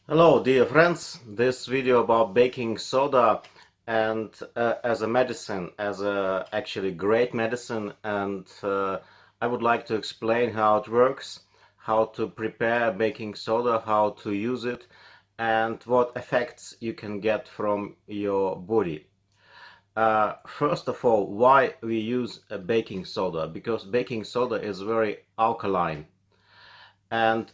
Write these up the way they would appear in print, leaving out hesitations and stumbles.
Hello dear friends, this video about baking soda and as a medicine, as a actually great medicine, and I would like to explain how it works, how to prepare baking soda, how to use it, and what effects you can get from your body. First of all, why we use a baking soda? Because baking soda is very alkaline, and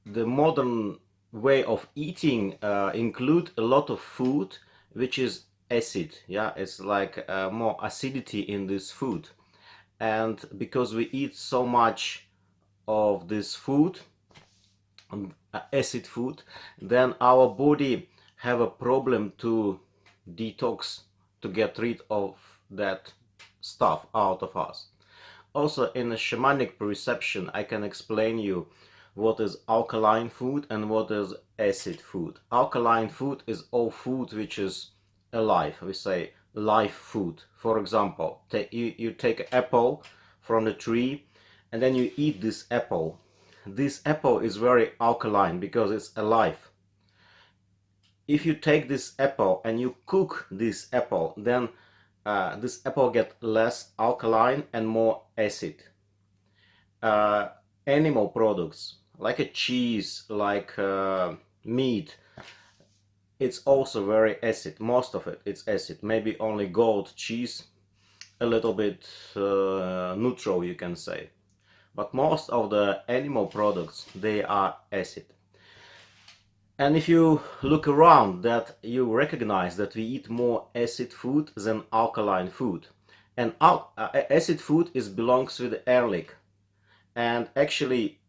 the modern way of eating include a lot of food which is acid. Yeah, it's like more acidity in this food, and because we eat so much of this food, acid food, then our body have a problem to detox, to get rid of that stuff out of us. Also, in a shamanic perception, I can explain you what is alkaline food and what is acid food. Alkaline food is all food which is alive. We say live food. For example, you take an apple from the tree and then you eat this apple. This apple is very alkaline because it's alive. If you take this apple and you cook this apple, then this apple get less alkaline and more acid. uh, Animal products like a cheese, like meat, it's also very acid. Most of it's acid. Maybe only goat cheese a little bit neutral, you can say, but most of the animal products, they are acid. And if you look around, that you recognize that we eat more acid food than alkaline food. And acid food is belongs with Erlic. And actually,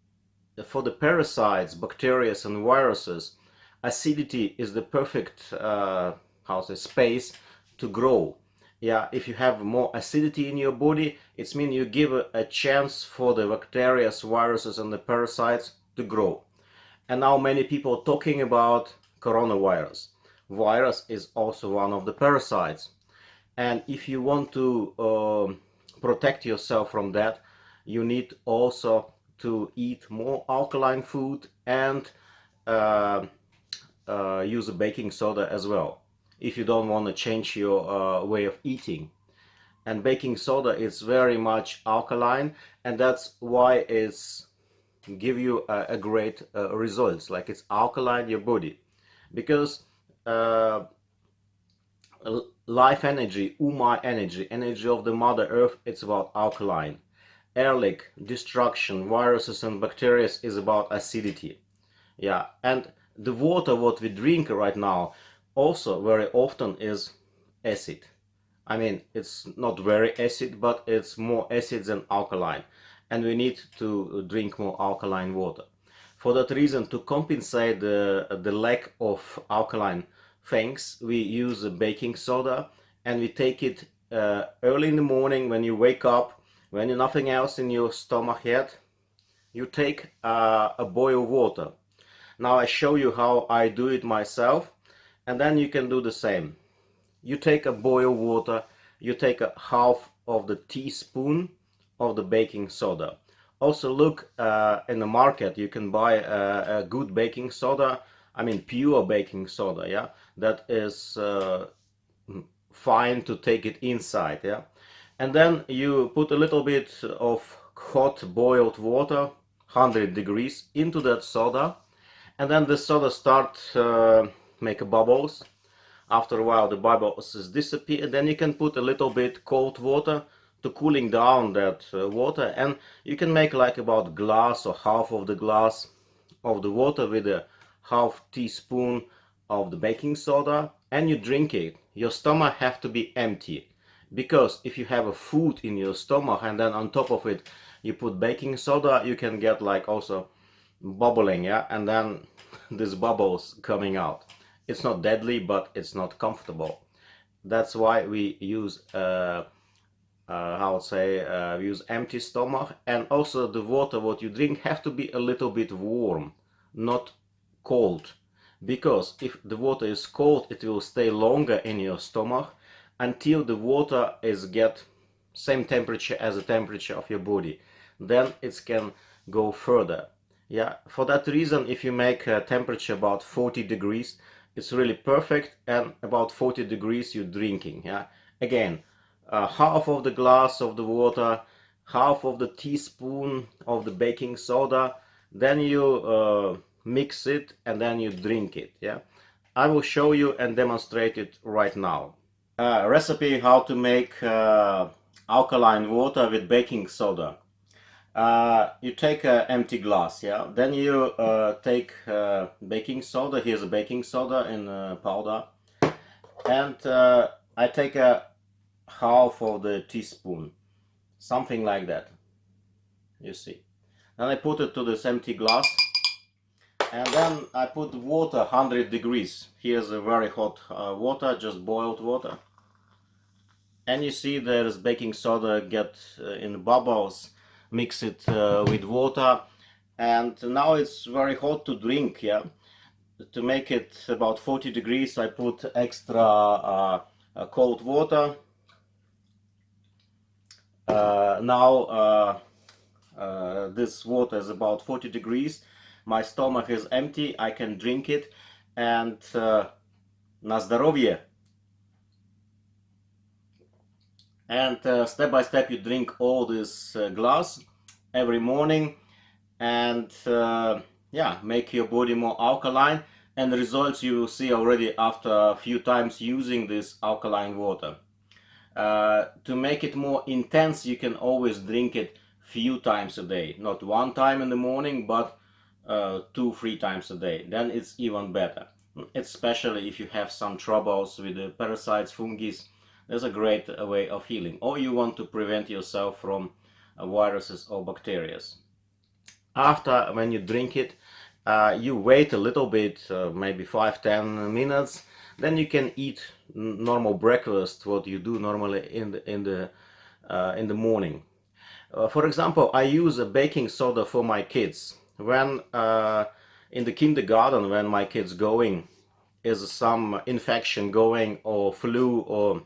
for the parasites, bacteria and viruses, acidity is the perfect space to grow. Yeah, if you have more acidity in your body, it means you give a chance for the bacteria, viruses and the parasites to grow. And now many people talking about coronavirus. Virus is also one of the parasites. And if you want to protect yourself from that, you need also to eat more alkaline food and uh, use a baking soda as well, if you don't want to change your way of eating. And baking soda is very much alkaline, and that's why it's give you a great results, like it's alkaline your body. Because uh, life energy, energy of the Mother Earth, it's about alkaline. Erlic, destruction, viruses and bacteria is about acidity. Yeah, and the water what we drink right now also very often is acid. I mean, it's not very acid, but it's more acid than alkaline. And we need to drink more alkaline water. For that reason, to compensate the lack of alkaline things, we use a baking soda, and we take it early in the morning when you wake up, when you nothing else in your stomach yet. You take a boil of water. Now I show you how I do it myself, and then you can do the same. You take a boil of water, you take a half of the teaspoon of the baking soda. Also look in the market, you can buy a good baking soda, I mean pure baking soda, yeah, that is fine to take it inside, yeah. And then you put a little bit of hot boiled water, 100 degrees, into that soda, and then the soda start make bubbles. After a while the bubbles disappear, then you can put a little bit cold water to cooling down that water, and you can make like about glass or half of the glass of the water with a half teaspoon of the baking soda, and you drink it. Your stomach have to be empty, because if you have a food in your stomach and then on top of it you put baking soda, you can get like also bubbling, yeah, and then these bubbles coming out. It's not deadly, but it's not comfortable. That's why we use we use empty stomach. And also the water what you drink have to be a little bit warm, not cold, because if the water is cold it will stay longer in your stomach until the water is get same temperature as the temperature of your body. Then it can go further. Yeah, for that reason, if you make a temperature about 40 degrees, it's really perfect, and about 40 degrees you're drinking. Yeah, again, half of the glass of the water, half of the teaspoon of the baking soda, then you mix it and then you drink it. Yeah, I will show you and demonstrate it right now. Recipe how to make alkaline water with baking soda. You take an empty glass, yeah. Then you take baking soda. Here's a baking soda in powder, and I take a half of the teaspoon, something like that. You see. Then I put it to this empty glass, and then I put water 100 degrees. Here's a very hot water, just boiled water. And you see there's baking soda get in bubbles, mix it with water, and now it's very hot to drink. Yeah, to make it about 40 degrees I put extra cold water. Now this water is about 40 degrees, my stomach is empty, I can drink it, and na zdrowie. And step by step you drink all this glass every morning, and yeah, make your body more alkaline, and the results you will see already after a few times using this alkaline water. To make it more intense, you can always drink it few times a day, not one time in the morning, but 2-3 times a day. Then it's even better, especially if you have some troubles with the parasites, fungi. There's a great way of healing, or you want to prevent yourself from viruses or bacteria. After, when you drink it, you wait a little bit, maybe 5-10 minutes, then you can eat normal breakfast, what you do normally in the morning. For example, I use a baking soda for my kids. When in the kindergarten, when my kids going, is some infection going, or flu, or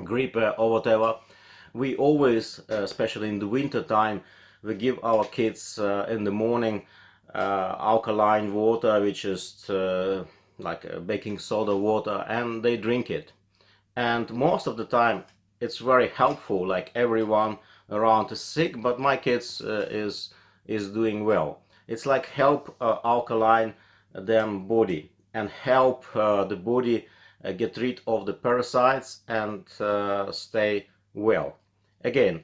gripe, or whatever, we always, especially in the winter time, we give our kids in the morning alkaline water, which is like a baking soda water, and they drink it. And most of the time it's very helpful, like everyone around is sick, but my kids is doing well. It's like help alkaline them body, and help the body get rid of the parasites and stay well. Again,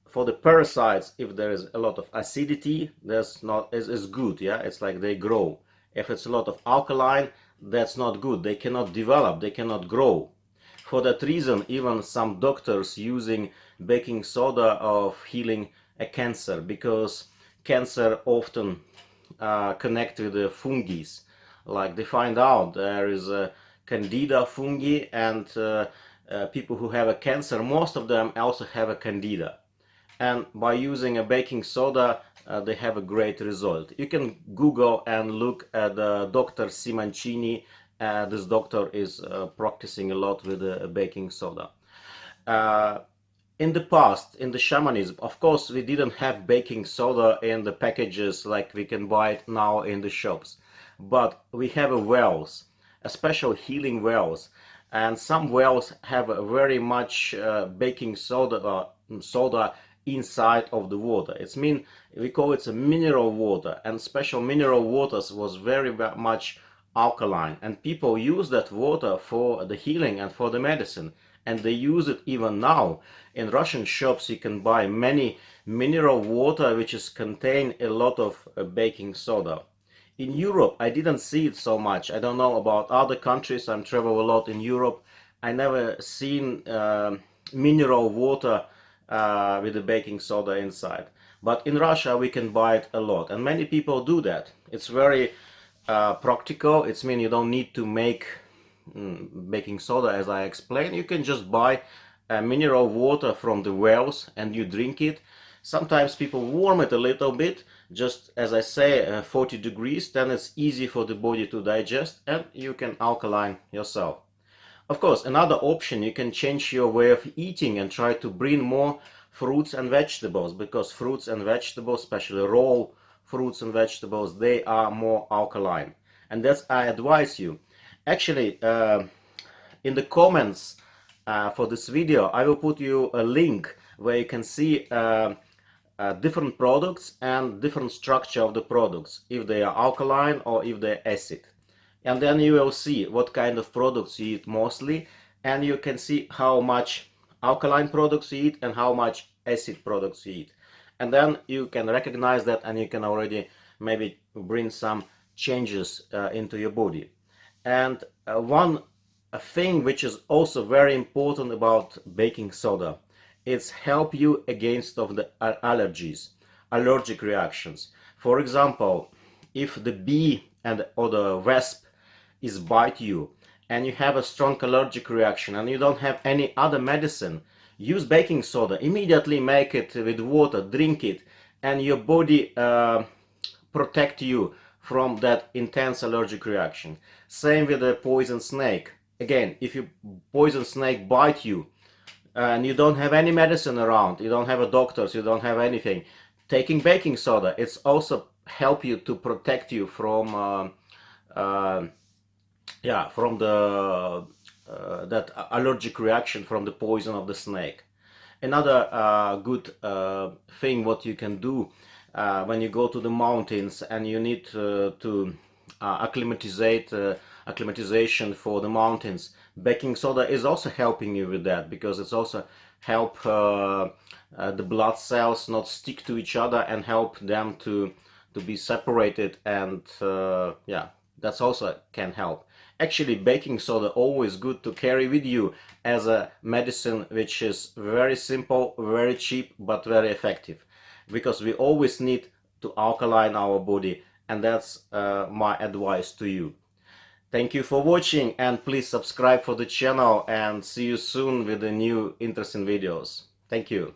for the parasites, if there is a lot of acidity, that's not is good. Yeah, it's like they grow. If it's a lot of alkaline, that's not good. They cannot develop, they cannot grow. For that reason, even some doctors using baking soda of healing a cancer, because cancer often connect with the fungi. Like they find out there is a candida fungi, and people who have a cancer, most of them also have a candida. And by using a baking soda, they have a great result. You can Google and look at Dr. Simoncini. This doctor is practicing a lot with baking soda. In the past, in the shamanism, of course, we didn't have baking soda in the packages like we can buy it now in the shops. But we have wells, a special healing wells, and some wells have a very much baking soda inside of the water. It's mean we call it a mineral water, and special mineral waters was very much alkaline, and people use that water for the healing and for the medicine, and they use it even now. In Russian shops you can buy many mineral water which is contain a lot of baking soda. In Europe I didn't see it so much. I don't know about other countries. I travel a lot in Europe. I never seen mineral water with the baking soda inside. But in Russia we can buy it a lot, and many people do that. It's very practical. It's mean you don't need to make baking soda, as I explained. You can just buy mineral water from the wells and you drink it. Sometimes people warm it a little bit, just as I say, 40 degrees, then it's easy for the body to digest, and you can alkaline yourself. Of course, another option, you can change your way of eating and try to bring more fruits and vegetables, because fruits and vegetables, especially raw fruits and vegetables, they are more alkaline, and that's I advise you. Actually, in the comments for this video, I will put you a link where you can see different products and different structure of the products, if they are alkaline or if they're acid. And then you will see what kind of products you eat mostly, and you can see how much alkaline products you eat and how much acid products you eat. And then you can recognize that, and you can already maybe bring some changes into your body. And one thing which is also very important about baking soda, it's help you against of the allergies, allergic reactions. For example, if the bee and or the wasp is bite you and you have a strong allergic reaction and you don't have any other medicine, use baking soda. Immediately make it with water, drink it, and your body protect you from that intense allergic reaction. Same with the poison snake. Again, if you poison snake bite you and you don't have any medicine around, you don't have a doctors, you don't have anything, taking baking soda, it's also help you to protect you from from the that allergic reaction from the poison of the snake. Another good thing what you can do when you go to the mountains and you need to acclimatization for the mountains, baking soda is also helping you with that, because it's also help the blood cells not stick to each other and help them to be separated, and yeah, that's also can help. Actually, baking soda always good to carry with you as a medicine, which is very simple, very cheap, but very effective, because we always need to alkaline our body, and that's my advice to you. Thank you for watching, and please subscribe for the channel, and see you soon with the new interesting videos. Thank you.